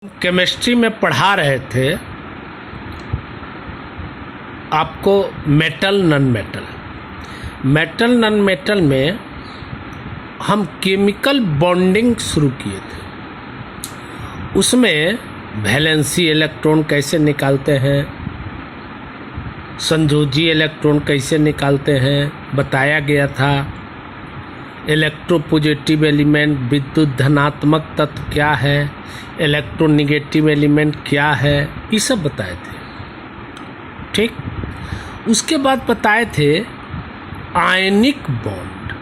Chemistry में पढ़ा रहे थे आपको मेटल नॉन मेटल में हम केमिकल बॉन्डिंग शुरू किए थे। उसमें वैलेंसी इलेक्ट्रॉन कैसे निकालते हैं, संयोजी इलेक्ट्रॉन कैसे निकालते हैं बताया गया था। इलेक्ट्रोपॉजिटिव एलिमेंट विद्युत धनात्मक तत्व क्या है, इलेक्ट्रोनेगेटिव एलिमेंट क्या है, ये सब बताए थे। ठीक, उसके बाद बताए थे आयनिक बॉन्ड।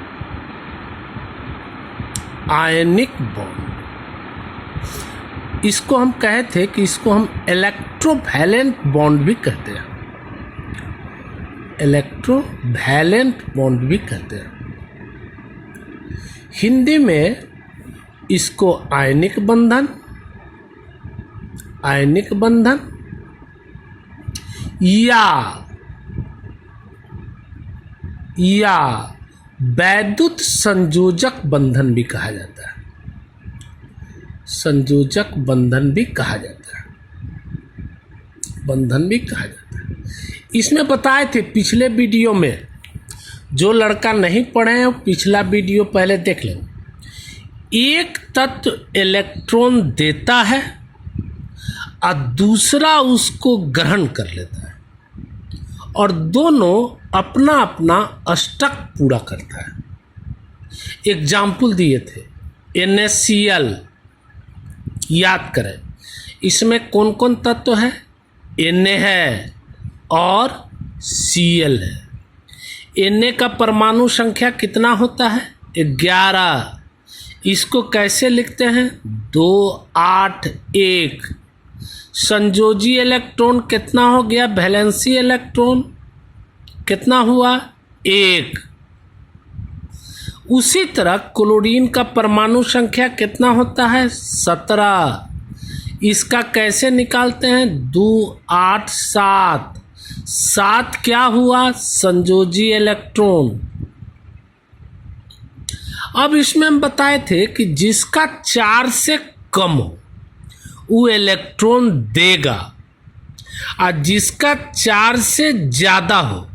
इसको हम कहे थे कि इसको हम इलेक्ट्रोवैलेंट बॉन्ड भी कहते हैं। हिंदी में इसको आयनिक बंधन या वैद्युत संयोजक बंधन भी कहा जाता है। इसमें बताए थे पिछले वीडियो में, जो लड़का नहीं पढ़े हैं पिछला वीडियो पहले देख लें। एक तत्व इलेक्ट्रॉन देता है और दूसरा उसको ग्रहण कर लेता है और दोनों अपना अपना अष्टक पूरा करता है। एग्जाम्पल दिए थे NaCl, याद करें इसमें कौन कौन तत्व है, Na है और Cl है। Na का परमाणु संख्या कितना होता है, 11। इसको कैसे लिखते हैं, 2 8 1। संयोजी इलेक्ट्रॉन कितना हो गया, वैलेंसी इलेक्ट्रॉन कितना हुआ, 1। उसी तरह क्लोरीन का परमाणु संख्या कितना होता है, 17। इसका कैसे निकालते हैं, 2 8 7। 7 क्या हुआ, संयोजी इलेक्ट्रॉन। अब इसमें हम बताए थे कि जिसका 4 से कम हो वो इलेक्ट्रॉन देगा और जिसका 4 से ज़्यादा हो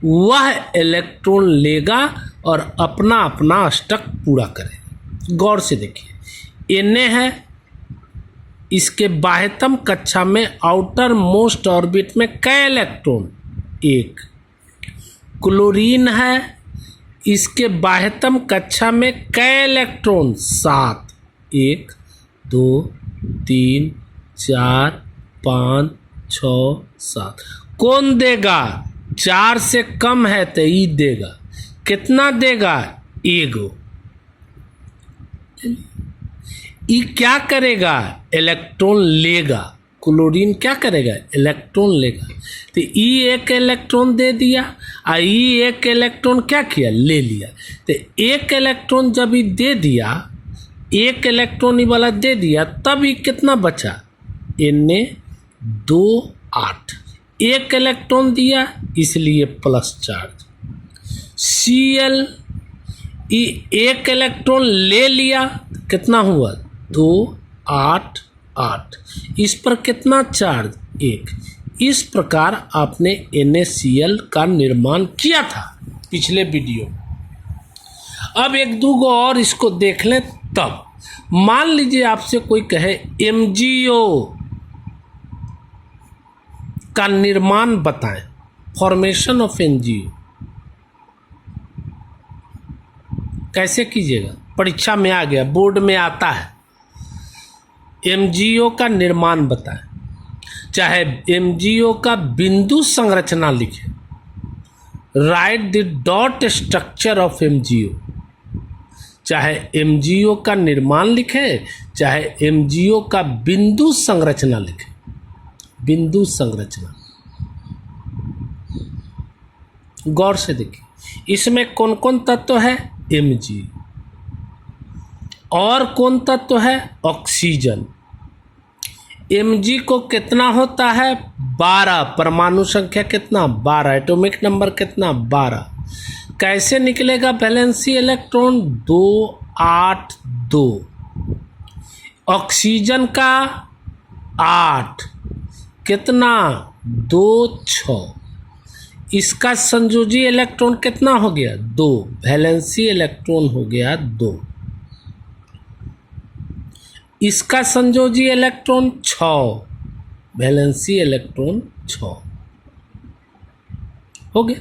वह इलेक्ट्रॉन लेगा और अपना अपना अष्टक पूरा करेगा। गौर से देखिए, Na है, इसके बाह्यतम कक्षा में आउटर मोस्ट ऑर्बिट में कै इलेक्ट्रॉन, 1। क्लोरीन है, इसके बाह्यतम कक्षा में कै इलेक्ट्रॉन, 7। 1 2 3 4 5 6 7। कौन देगा, 4 से कम है तो ई देगा। कितना देगा, 1। ई क्या करेगा, इलेक्ट्रॉन लेगा। क्लोरीन क्या करेगा, इलेक्ट्रॉन लेगा। तो ई 1 इलेक्ट्रॉन दे दिया और ई 1 इलेक्ट्रॉन क्या किया, ले लिया। तो 1 इलेक्ट्रॉन जब ई दे दिया, 1 इलेक्ट्रॉन ई वाला दे दिया, तब ई कितना बचा, Na 2 8। 1 इलेक्ट्रॉन दिया इसलिए प्लस चार्ज। Cl ई 1 इलेक्ट्रॉन ले लिया, कितना हुआ, 2 8 8। इस पर कितना चार्ज, 1। इस प्रकार आपने NaCl का निर्माण किया था पिछले वीडियो। अब एक दो और इसको देख लें। तब मान लीजिए आपसे कोई कहे MgO का निर्माण बताएं, फॉर्मेशन ऑफ NgO कैसे कीजिएगा, परीक्षा में आ गया, बोर्ड में आता है। MgO का निर्माण बताएं, चाहे MgO का बिंदु संरचना लिखे, right the dot structure of MgO। चाहे MgO का निर्माण लिखे, चाहे MgO का बिंदु संरचना लिखे। बिंदु संरचना गौर से देखिए, इसमें कौन कौन तत्व है, Mg। और कौन तत्व है, ऑक्सीजन। Mg को कितना होता है, 12। परमाणु संख्या कितना, 12। एटॉमिक नंबर कितना, 12। कैसे निकलेगा वैलेंसी इलेक्ट्रॉन, 2 8 2। ऑक्सीजन का 8 कितना 2 6, इसका संयोजी इलेक्ट्रॉन कितना हो गया 2, वैलेंसी इलेक्ट्रॉन हो गया 2, इसका संयोजी इलेक्ट्रॉन 6, वैलेंसी इलेक्ट्रॉन 6 हो गया।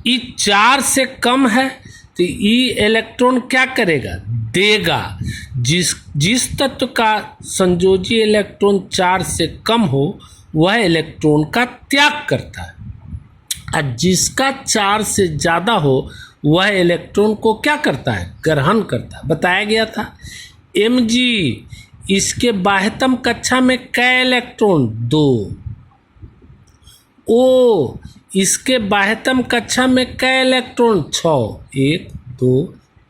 ई 4 से कम है तो ई इलेक्ट्रॉन क्या करेगा देगा। जिस तत्व का संयोजी इलेक्ट्रॉन 4 से कम हो वह इलेक्ट्रॉन का त्याग करता है, और जिसका 4 से ज़्यादा हो वह इलेक्ट्रॉन को क्या करता है ग्रहण करता है। बताया गया था Mg इसके बाह्यतम कक्षा में कै इलेक्ट्रॉन 2, O इसके बाह्यतम कक्षा में कै इलेक्ट्रॉन 6, 1 2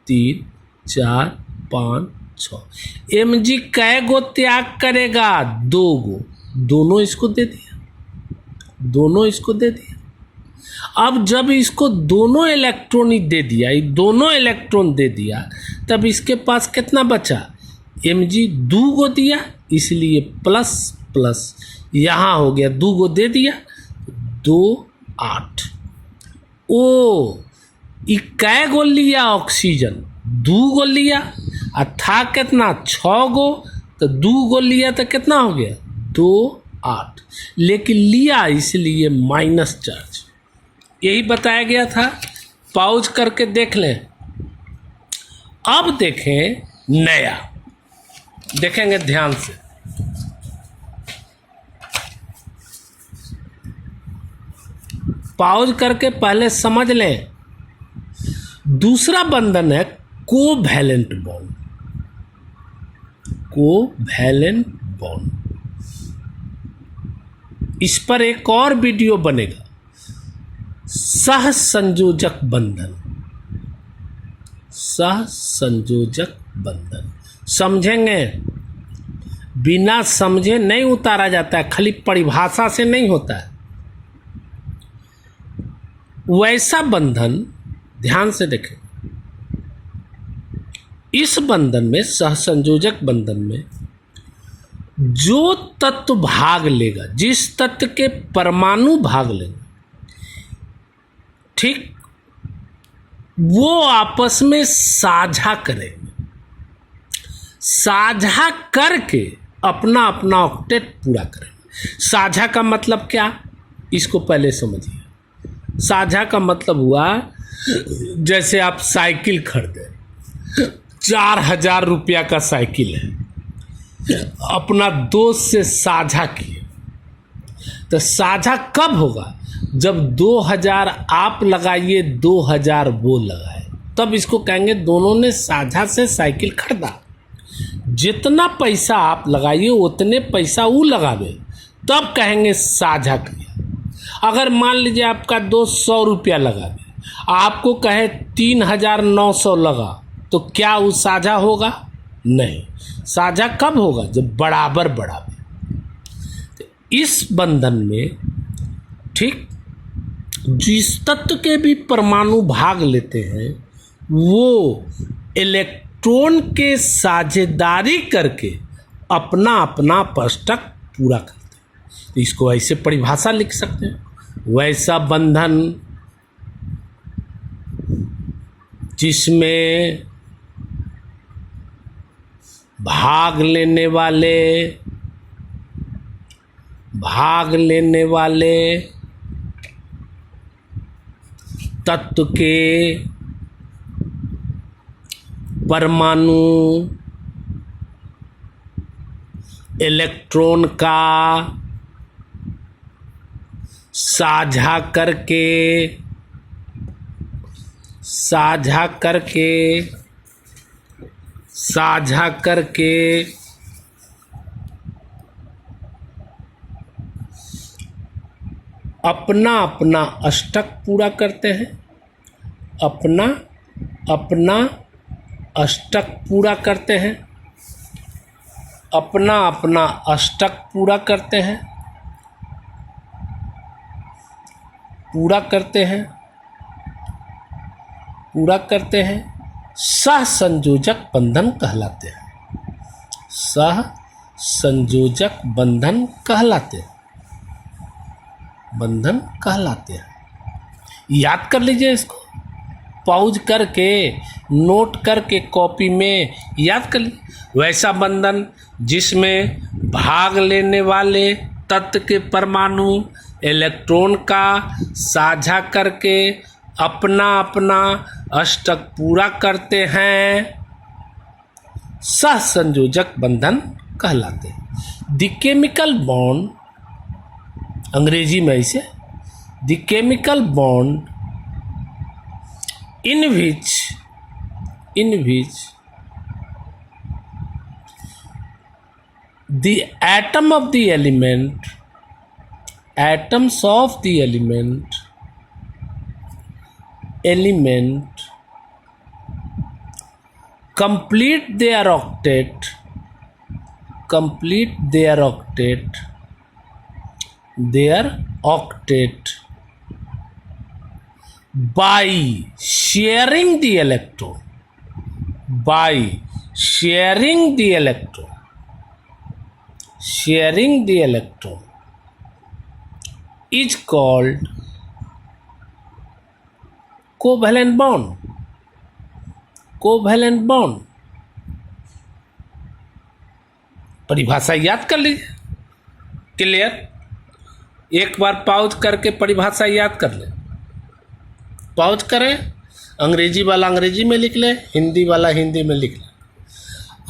3 4 5 6, Mg कै गो त्याग करेगा 2 गो, दोनों इसको दे दिया, दोनों इसको दे दिया। अब जब इसको दोनों इलेक्ट्रॉन ही दे दिया, ये दोनों इलेक्ट्रॉन दे दिया, तब इसके पास कितना बचा Mg 2 गो दिया, इसलिए प्लस प्लस यहाँ हो गया 2 गो दे दिया 2 8। ओ कै गो लिया ऑक्सीजन 2 गो लिया, और था कितना 6 गो, तो 2 गो लिया तो कितना हो गया 2 8, लेकिन लिया इसलिए माइनस चार्ज। यही बताया गया था। पॉज करके देख लें। अब देखें नया, देखेंगे ध्यान से। पॉज करके पहले समझ लें। दूसरा बंधन है कोवैलेंट बॉन्ड, कोवैलेंट बॉन्ड। इस पर एक और वीडियो बनेगा। सहसंयोजक बंधन, सहसंयोजक बंधन समझेंगे, बिना समझे नहीं उतारा जाता है, खाली परिभाषा से नहीं होता है। वैसा बंधन ध्यान से देखें। इस बंधन में, सहसंयोजक बंधन में, जो तत्व भाग लेगा, जिस तत्व के परमाणु भाग लेंगे, ठीक, वो आपस में साझा करेंगे। साझा करके अपना अपना ऑक्टेट पूरा करेंगे। साझा का मतलब क्या, इसको पहले समझिए। साझा का मतलब हुआ जैसे आप साइकिल खरीदे, 4000 रुपया का साइकिल है, अपना दोस्त से साझा किए, तो साझा कब होगा जब 2000 आप लगाइए 2000 वो लगाए, तब इसको कहेंगे दोनों ने साझा से साइकिल खरीदा। जितना पैसा आप लगाइए उतने पैसा वो लगावे, तब कहेंगे साझा किया। अगर मान लीजिए आपका दोस्त 100 रुपया लगावे, आपको कहे 3900 लगा, तो क्या वो साझा होगा? नहीं। साझा कब होगा? जब बराबर बराबर। तो इस बंधन में, ठीक, जिस तत्व के भी परमाणु भाग लेते हैं वो इलेक्ट्रॉन के साझेदारी करके अपना अपना अष्टक पूरा करते हैं। तो इसको ऐसे परिभाषा लिख सकते हैं। वैसा बंधन जिसमें भाग लेने वाले तत्व के परमाणु इलेक्ट्रॉन का साझा करके अपना अपना अष्टक पूरा करते हैं, अपना अपना अष्टक पूरा करते हैं, अपना अपना अष्टक पूरा करते हैं, पूरा करते हैं। सहसंयोजक बंधन कहलाते हैं। संयोजक बंधन कहलाते हैं, बंधन कहलाते हैं। याद कर लीजिए इसको, पॉज करके नोट करके कॉपी में याद कर लीजिए। वैसा बंधन जिसमें भाग लेने वाले तत्व के परमाणु इलेक्ट्रॉन का साझा करके अपना अपना अष्टक पूरा करते हैं, सहसंयोजक बंधन कहलाते हैं। द केमिकल बॉन्ड, अंग्रेजी में इसे the chemical bond in which the atoms of the element complete their octet by sharing the electron, is called covalent bond। परिभाषा याद कर लीजिए, क्लियर। एक बार पॉज करके परिभाषा याद कर ले, पॉज करें, अंग्रेजी वाला अंग्रेजी में लिख ले, हिंदी वाला हिंदी में लिख ले।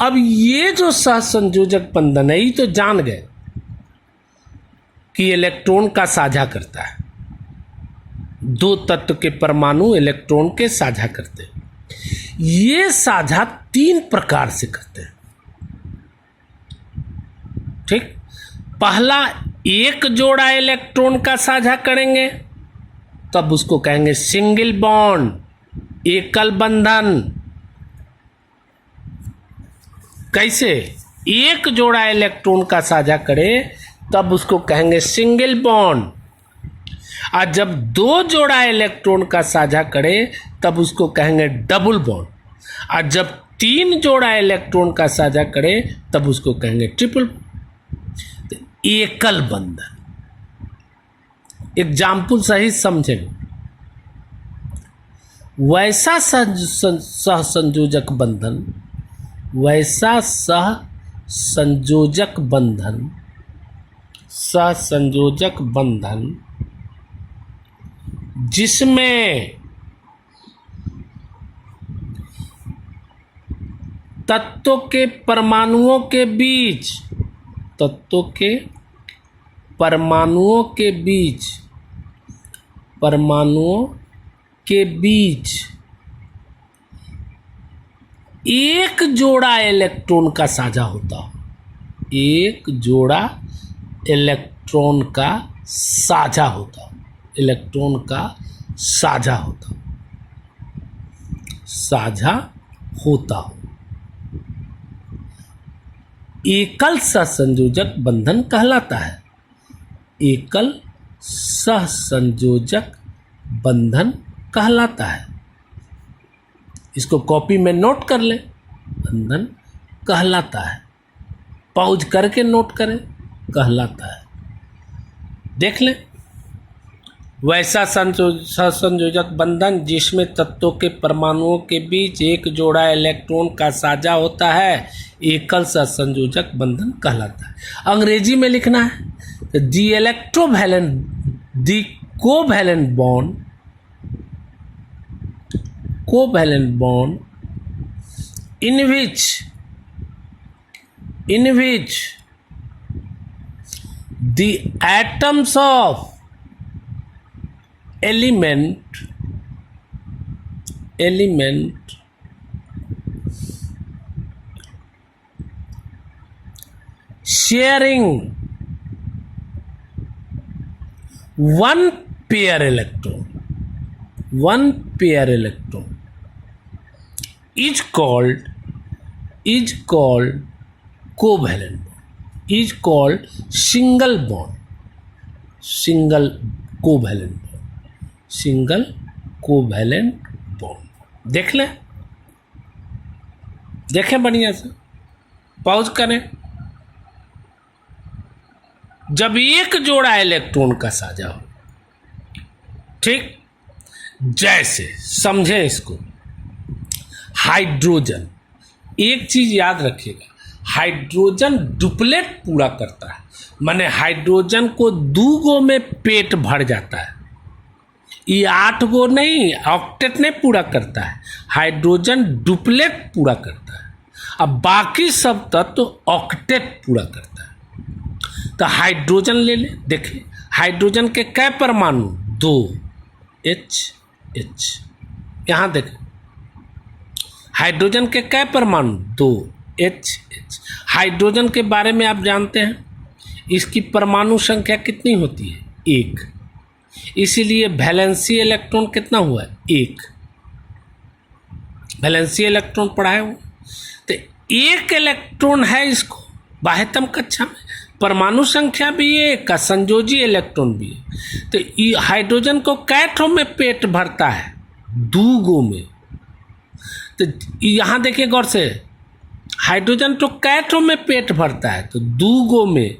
अब ये जो सहसंयोजक बंधन है, ये तो जान गए कि इलेक्ट्रॉन का साझा करता है, दो तत्व के परमाणु इलेक्ट्रॉन के साझा करते हैं। ये साझा तीन प्रकार से करते हैं, ठीक। पहला, एक जोड़ा इलेक्ट्रॉन का साझा करेंगे तब उसको कहेंगे सिंगल बॉन्ड, एकल बंधन। कैसे? एक जोड़ा इलेक्ट्रॉन का साझा करे तब उसको कहेंगे सिंगल बॉन्ड, और जब दो जोड़ा इलेक्ट्रॉन का साझा करे तब उसको कहेंगे डबल बॉन्ड, और जब तीन जोड़ा इलेक्ट्रॉन का साझा करे तब उसको कहेंगे ट्रिपल बॉन्ड। तो एकल बंधन, एग्जाम्पल सही समझेंगे। वैसा सहसंयोजक बंधन जिसमें तत्वों के परमाणुओं के बीच एक जोड़ा इलेक्ट्रॉन का साझा होता हो, एक जोड़ा इलेक्ट्रॉन का साझा होता हो, एकल सहसंयोजक बंधन कहलाता है। एकल सहसंयोजक बंधन कहलाता है। इसको कॉपी में नोट कर ले, बंधन कहलाता है। पॉज करके नोट करें, कहलाता है। देख लें, वैसा सहसंयोजक बंधन जिसमें तत्वों के परमाणुओं के बीच एक जोड़ा इलेक्ट्रॉन का साझा होता है, एकल सहसंयोजक बंधन कहलाता है। अंग्रेजी में लिखना है, the covalent bond in which the atoms of element sharing one pair electron is called covalent bond, is called single covalent bond। देख लें, देखें बढ़िया से, पॉज करें, जब एक जोड़ा इलेक्ट्रॉन का साझा हो। ठीक, जैसे समझें इसको, हाइड्रोजन, एक चीज याद रखिएगा, हाइड्रोजन डुप्लेट पूरा करता है, माने हाइड्रोजन को 2 गो में पेट भर जाता है। ये 8 गो नहीं, ऑक्टेट नहीं पूरा करता है, हाइड्रोजन डुप्लेट पूरा करता है। अब बाकी सब तत्व ऑक्टेट पूरा करता है। तो हाइड्रोजन ले ले, देखिए हाइड्रोजन के कै परमाणु, 2 H। यहां देखें, हाइड्रोजन के कै परमाणु, 2 H। हाइड्रोजन के बारे में आप जानते हैं, इसकी परमाणु संख्या कितनी होती है, 1। इसीलिए वैलेंसी इलेक्ट्रॉन कितना हुआ है, 1। वैलेंसी इलेक्ट्रॉन पढ़ा है वो। तो 1 इलेक्ट्रॉन है इसको बाह्यतम कक्षा में, परमाणु संख्या भी 1 का, संयोजी इलेक्ट्रॉन भी है। तो हाइड्रोजन को कैठों में पेट भरता है, 2 गो में। तो यहाँ देखिए गौर से, हाइड्रोजन तो कैठों में पेट भरता है, तो 2 गो में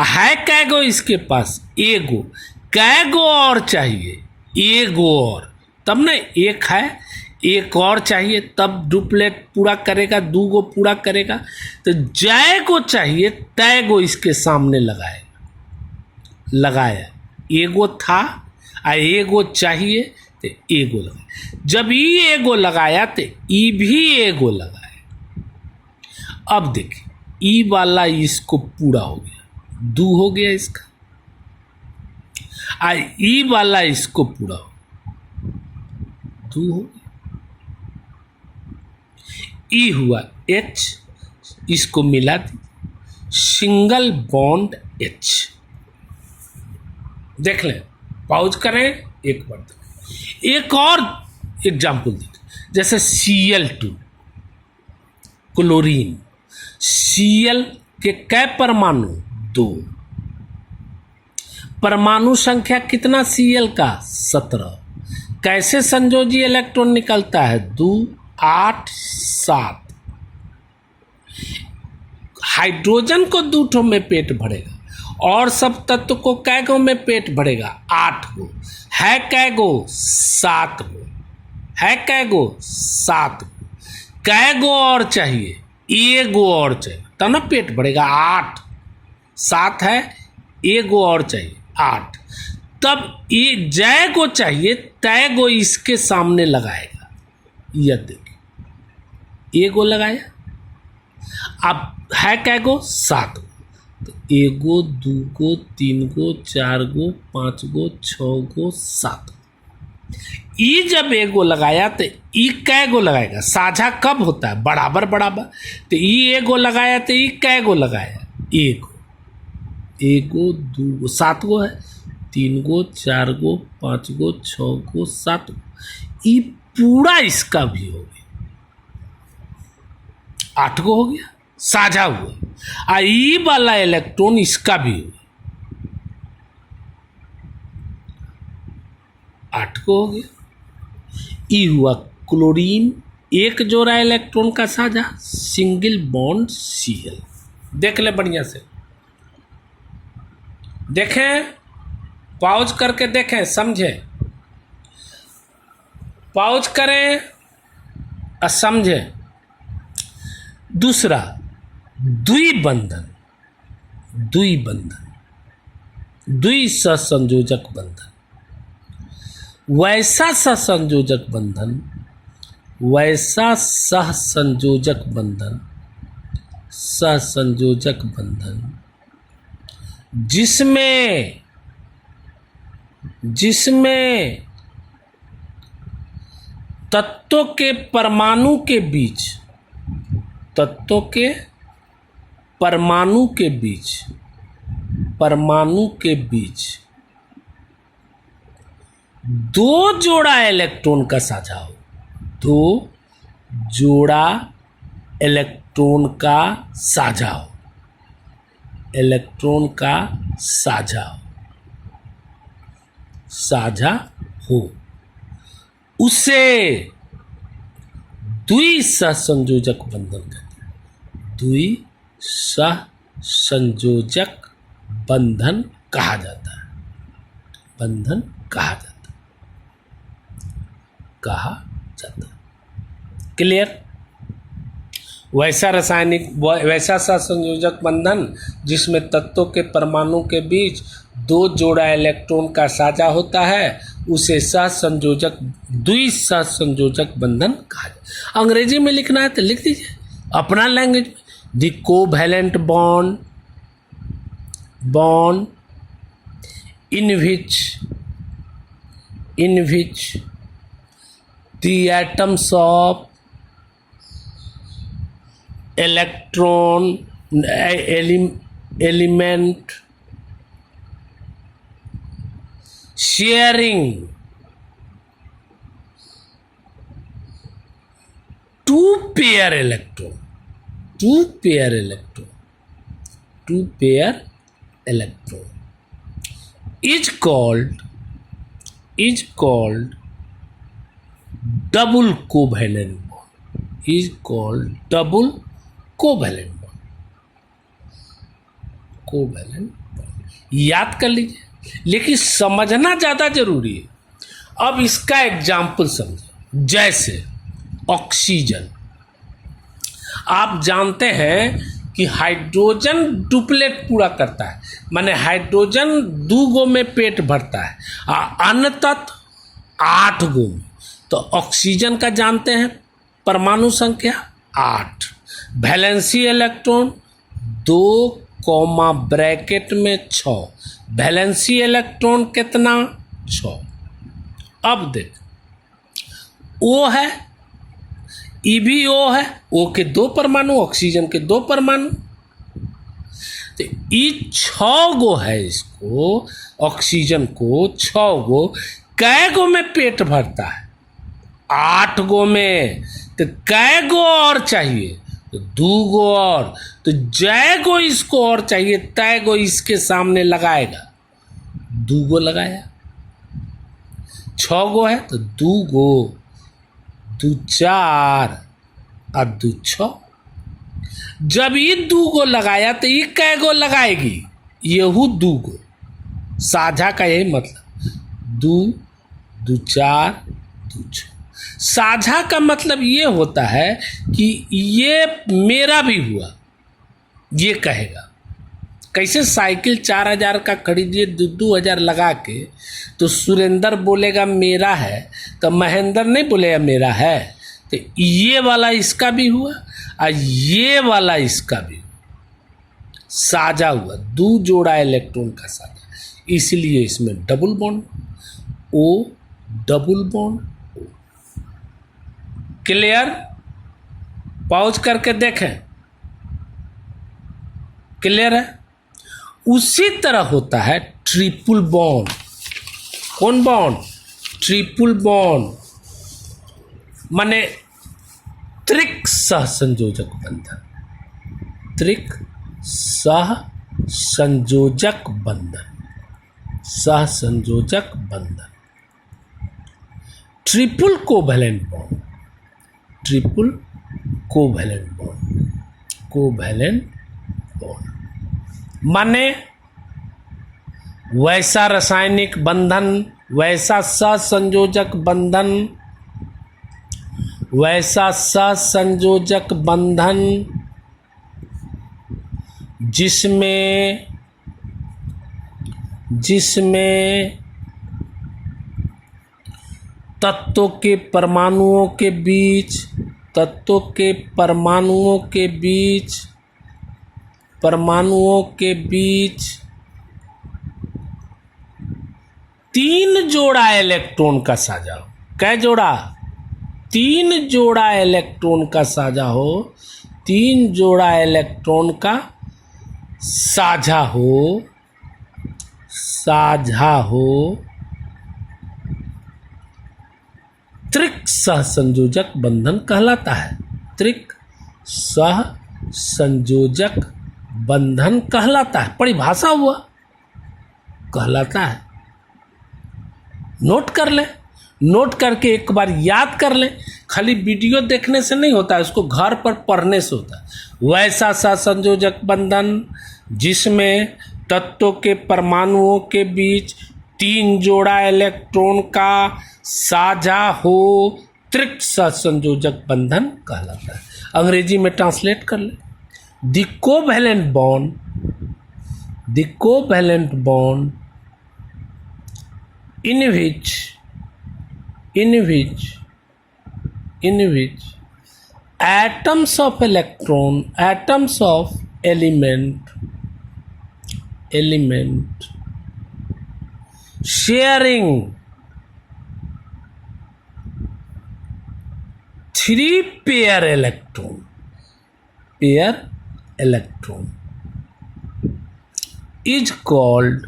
है कै गो इसके पास, 1 गो। कै गो और चाहिए, 1 गो और, तब ना 1 है, 1 और चाहिए तब डुप्लेट पूरा करेगा, 2 गो पूरा करेगा। तो जय गो चाहिए तय गो इसके सामने लगाया, 1 गो था आ 1 गो चाहिए तो 1 गो लगाया। जब ये 1 गो लगाया तो ई भी 1 गो लगाया। अब देखिए ई वाला इसको पूरा हो गया, 2 हो गया इसका, आ ई वाला इसको पूरा हो, 2 हो गया। ई हुआ H, इसको मिला दी, सिंगल बॉन्ड H। देख लें, पॉज करें, एक बार देखें। एक और एग्जाम्पल देखिए, जैसे Cl2 क्लोरीन, Cl के कै परमाणु, 2। परमाणु संख्या कितना Cl का, 17। कैसे संयोजी इलेक्ट्रॉन निकलता है, 2 8 7। हाइड्रोजन को 2 ठो में पेट भरेगा और सब तत्व को कै गो में पेट भरेगा, 8 गो। है कै गो, 7 गो। है कै गो, 7 गो। कै गो और चाहिए, 1 गो और चाहिए, तब ना पेट भरेगा, 8। 7 है, 1 गो और चाहिए, 8। तब ये जय गो चाहिए तय गो इसके सामने लगाएगा। यह देखिए, 1 गो लगाया, अब है कै गो, 7 गो। तो 1 गो, 2 गो, 3 गो, 4 गो, 5 गो, 6 गो, 7 गो। ई जब 1 गो लगाया तो ई कै गो लगाएगा, साझा कब होता है, बराबर बराबर। तो ई 1 गो लगाया तो ई कै गो लगाया, 1 गो। 1 गो, 2 गो, 7 गो है, 3 गो, 4 गो, 5 गो, 6 गो, 7 गो। ई पूरा इसका भी हो गया, 8 गो हो गया, साझा हुआ। आ ई वाला इलेक्ट्रॉन इसका भी हुआ, 8 गो हो गया। ई हुआ क्लोरीन, 1 जोड़ा इलेक्ट्रॉन का साझा, सिंगल बॉन्ड Cl। देख ले बढ़िया से, देखें, पॉज करके देखें, समझें, पॉज करें और समझें। दूसरा, द्विबंधन, द्विसंयोजक बंधन। वैसा सहसंयोजक बंधन, वैसा सहसंयोजक बंधन, सहसंयोजक बंधन जिसमें तत्वों के परमाणु के बीच, तत्वों के परमाणु के बीच, परमाणु के बीच 2 जोड़ा इलेक्ट्रॉन का साझा हो, 2 जोड़ा इलेक्ट्रॉन का साझा हो, इलेक्ट्रॉन का साझा हो, साझा हो, उसे द्विसहसंयोजक बंधन कहते हैं। द्विसहसंयोजक बंधन कहा जाता है, बंधन कहा जाता है। क्लियर? वैसा सहसंयोजक बंधन जिसमें तत्वों के परमाणु के बीच 2 जोड़ा इलेक्ट्रॉन का साझा होता है उसे द्विसहसंयोजक बंधन कहा जाता है। अंग्रेजी में लिखना है तो लिख दीजिए अपना language. The covalent bond in which the atoms of element sharing 2 pair electron is called double covalent bond, याद कर लीजिए, लेकिन समझना ज्यादा जरूरी है। अब इसका एग्जाम्पल समझो, जैसे ऑक्सीजन। आप जानते हैं कि हाइड्रोजन डुप्लेट पूरा करता है, माने हाइड्रोजन 2 गो में पेट भरता है और अन्य तत्व 8 गो में। तो ऑक्सीजन का जानते हैं परमाणु संख्या 8, वैलेंसी इलेक्ट्रॉन 2 ब्रैकेट में 6, वैलेंसी इलेक्ट्रॉन कितना 6। अब देख ओ है, ई भी ओ है, ओ के 2 परमाणु, ऑक्सीजन के 2 परमाणु, तो ई 6 गो है। इसको ऑक्सीजन को 6 गो, कै गो में पेट भरता है 8 गो में, तो कै गो और चाहिए तो 2 गो और, तो जय गो इसको और चाहिए तय गो इसके सामने लगाएगा, 2 गो लगाया। 6 गो है तो 2 गो, 2 4 और 2 6। जब ये 2 गो लगाया तो ये कै गो लगाएगी, यहू 2 गो। साझा का यही मतलब 2 2 4 2 6। साझा का मतलब ये होता है कि ये मेरा भी हुआ, ये कहेगा। कैसे साइकिल 4000 का खरीदिए 2-2000 लगा के, तो सुरेंद्र बोलेगा मेरा है, तो महेंद्र नहीं बोलेगा मेरा है। तो ये वाला इसका भी हुआ और ये वाला इसका भी हुआ, साझा हुआ, 2 जोड़ा इलेक्ट्रॉन का साझा, इसलिए इसमें double bond O, double bond O. Clear? Pause करके देखें, क्लियर है? उसी तरह होता है ट्रिपल बॉन्ड। कौन बॉन्ड? ट्रिपल बॉन्ड, माने त्रिक सहसंयोजक बंधन, त्रिक सहसंयोजक बंधन, सहसंयोजक बंधन। Triple covalent bond, triple covalent bond, covalent bond माने वैसा रासायनिक बंधन, वैसा सहसंयोजक बंधन, वैसा सहसंयोजक बंधन जिसमें तत्वों के परमाणुओं के बीच, तत्वों के परमाणुओं के बीच, परमाणुओं के बीच 3 जोड़ा इलेक्ट्रॉन का साझा हो। कै जोड़ा? 3 जोड़ा इलेक्ट्रॉन का साझा हो, 3 जोड़ा इलेक्ट्रॉन का साझा हो, साझा हो, त्रिक सहसंयोजक बंधन कहलाता है। त्रिक सहसंयोजक बंधन कहलाता है, परिभाषा हुआ, कहलाता है। नोट कर ले, नोट करके एक बार याद कर ले। खाली वीडियो देखने से नहीं होता है, उसको घर पर पढ़ने से होता है। वैसा सहसंयोजक बंधन जिसमें तत्वों के परमाणुओं के बीच 3 जोड़ा इलेक्ट्रॉन का साझा हो त्रिक सहसंयोजक बंधन कहलाता है। अंग्रेजी में ट्रांसलेट कर ले। The covalent bond in which atoms of element sharing 3 pair electron is called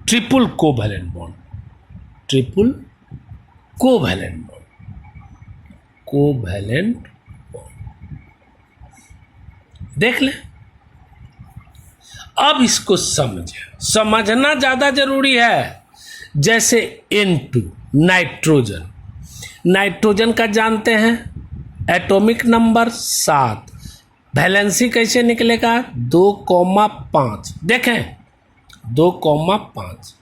triple covalent bond. देख ले। अब इसको समझना ज्यादा जरूरी है। जैसे N2 नाइट्रोजन का जानते हैं एटॉमिक नंबर 7, वैलेंसी कैसे निकलेगा 2,5। देखें 2,5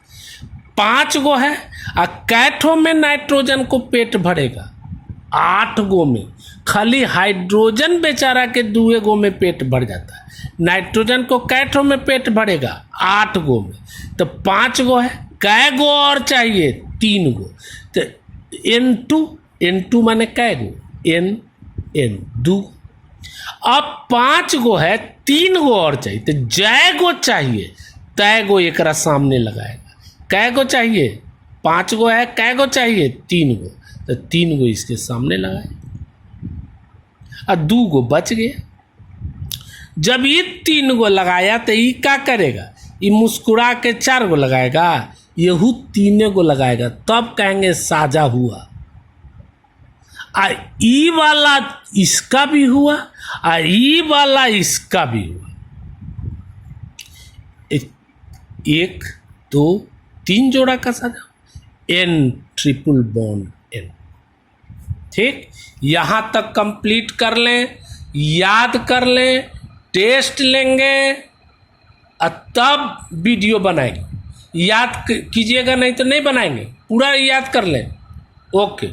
5 गो है और कैथो में नाइट्रोजन को पेट भरेगा 8 गो में। खाली हाइड्रोजन बेचारा के 2 गो में पेट भर जाता है, नाइट्रोजन को कैथो में पेट भरेगा 8 गो में। तो 5 गो है, कै गो और चाहिए 3 गो। तो N2 माने कै गो N 2। अब 5 गो है, 3 गो और चाहिए। तो जय गो चाहिए, तय गो एकरा सामने लगाएगा। कै गो चाहिए 5 गो है, कै गो चाहिए 3 गो। तो 3 गो इसके सामने लगाए और 2 गो बच गया। जब ये 3 गो लगाया तो ये क्या करेगा, ये मुस्कुरा के 4 गो लगाएगा, यहू 3 गो लगाएगा, तब कहेंगे साझा हुआ। आ ई वाला इसका भी हुआ और ई वाला इसका भी हुआ। 1 2 3 जोड़ा का साझा N ट्रिपल बॉन्ड N। ठीक, यहां तक कंप्लीट कर लें, याद कर लें, टेस्ट लेंगे और तब वीडियो बनाएंगे। याद कीजिएगा, नहीं तो नहीं बनाएंगे। पूरा याद कर लें। ओके।